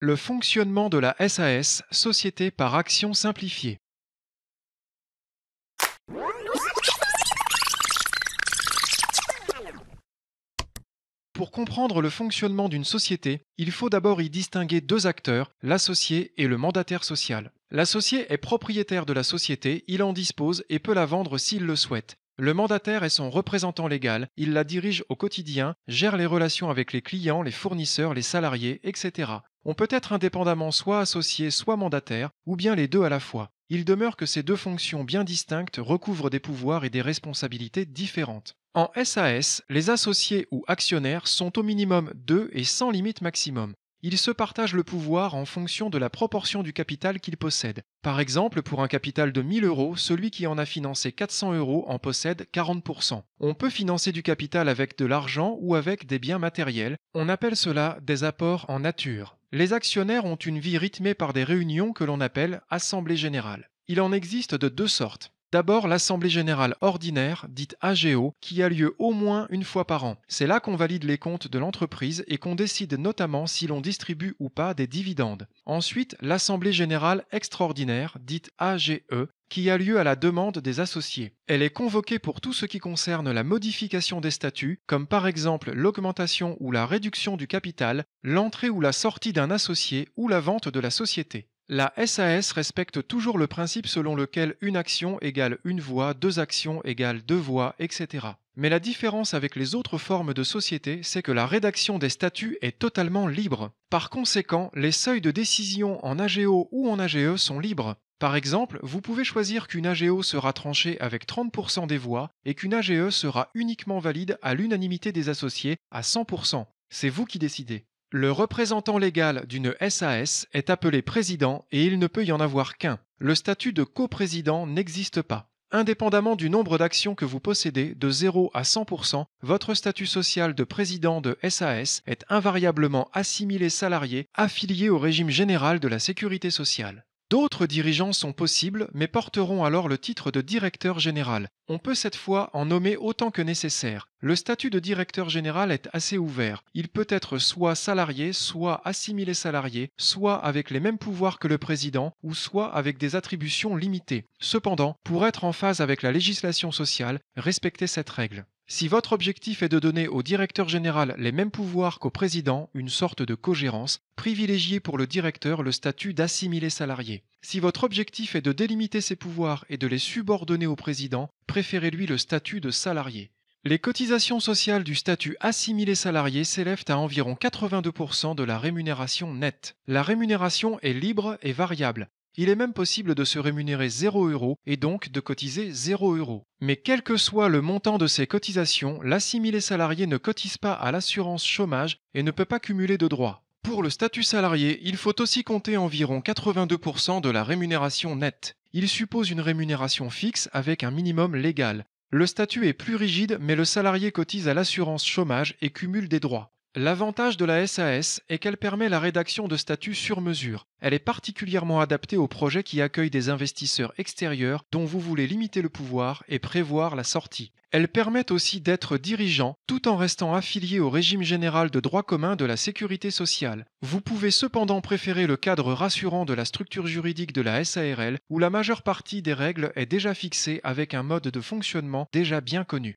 Le fonctionnement de la SAS, Société par action simplifiée. Pour comprendre le fonctionnement d'une société, il faut d'abord y distinguer deux acteurs, l'associé et le mandataire social. L'associé est propriétaire de la société, il en dispose et peut la vendre s'il le souhaite. Le mandataire est son représentant légal, il la dirige au quotidien, gère les relations avec les clients, les fournisseurs, les salariés, etc. On peut être indépendamment soit associé, soit mandataire, ou bien les deux à la fois. Il demeure que ces deux fonctions bien distinctes recouvrent des pouvoirs et des responsabilités différentes. En SAS, les associés ou actionnaires sont au minimum deux et sans limite maximum. Ils se partagent le pouvoir en fonction de la proportion du capital qu'ils possèdent. Par exemple, pour un capital de 1000 euros, celui qui en a financé 400 euros en possède 40%. On peut financer du capital avec de l'argent ou avec des biens matériels. On appelle cela des apports en nature. Les actionnaires ont une vie rythmée par des réunions que l'on appelle assemblée générale. Il en existe de deux sortes. D'abord, l'Assemblée générale ordinaire, dite AGO, qui a lieu au moins une fois par an. C'est là qu'on valide les comptes de l'entreprise et qu'on décide notamment si l'on distribue ou pas des dividendes. Ensuite, l'Assemblée générale extraordinaire, dite AGE, qui a lieu à la demande des associés. Elle est convoquée pour tout ce qui concerne la modification des statuts, comme par exemple l'augmentation ou la réduction du capital, l'entrée ou la sortie d'un associé ou la vente de la société. La SAS respecte toujours le principe selon lequel une action égale une voix, deux actions égale deux voix, etc. Mais la différence avec les autres formes de société, c'est que la rédaction des statuts est totalement libre. Par conséquent, les seuils de décision en AGO ou en AGE sont libres. Par exemple, vous pouvez choisir qu'une AGO sera tranchée avec 30% des voix et qu'une AGE sera uniquement valide à l'unanimité des associés à 100%. C'est vous qui décidez. Le représentant légal d'une SAS est appelé président et il ne peut y en avoir qu'un. Le statut de coprésident n'existe pas. Indépendamment du nombre d'actions que vous possédez, de 0 à 100%, votre statut social de président de SAS est invariablement assimilé salarié affilié au régime général de la sécurité sociale. D'autres dirigeants sont possibles, mais porteront alors le titre de directeur général. On peut cette fois en nommer autant que nécessaire. Le statut de directeur général est assez ouvert. Il peut être soit salarié, soit assimilé salarié, soit avec les mêmes pouvoirs que le président, ou soit avec des attributions limitées. Cependant, pour être en phase avec la législation sociale, respectez cette règle. Si votre objectif est de donner au directeur général les mêmes pouvoirs qu'au président, une sorte de cogérance, privilégiez pour le directeur le statut d'assimilé salarié. Si votre objectif est de délimiter ses pouvoirs et de les subordonner au président, préférez-lui le statut de salarié. Les cotisations sociales du statut assimilé salarié s'élèvent à environ 82% de la rémunération nette. La rémunération est libre et variable. Il est même possible de se rémunérer 0 € et donc de cotiser 0 €. Mais quel que soit le montant de ces cotisations, l'assimilé salarié ne cotise pas à l'assurance chômage et ne peut pas cumuler de droits. Pour le statut salarié, il faut aussi compter environ 82% de la rémunération nette. Il suppose une rémunération fixe avec un minimum légal. Le statut est plus rigide, mais le salarié cotise à l'assurance chômage et cumule des droits. L'avantage de la SAS est qu'elle permet la rédaction de statuts sur mesure. Elle est particulièrement adaptée aux projets qui accueillent des investisseurs extérieurs dont vous voulez limiter le pouvoir et prévoir la sortie. Elle permet aussi d'être dirigeant tout en restant affilié au régime général de droit commun de la sécurité sociale. Vous pouvez cependant préférer le cadre rassurant de la structure juridique de la SARL où la majeure partie des règles est déjà fixée avec un mode de fonctionnement déjà bien connu.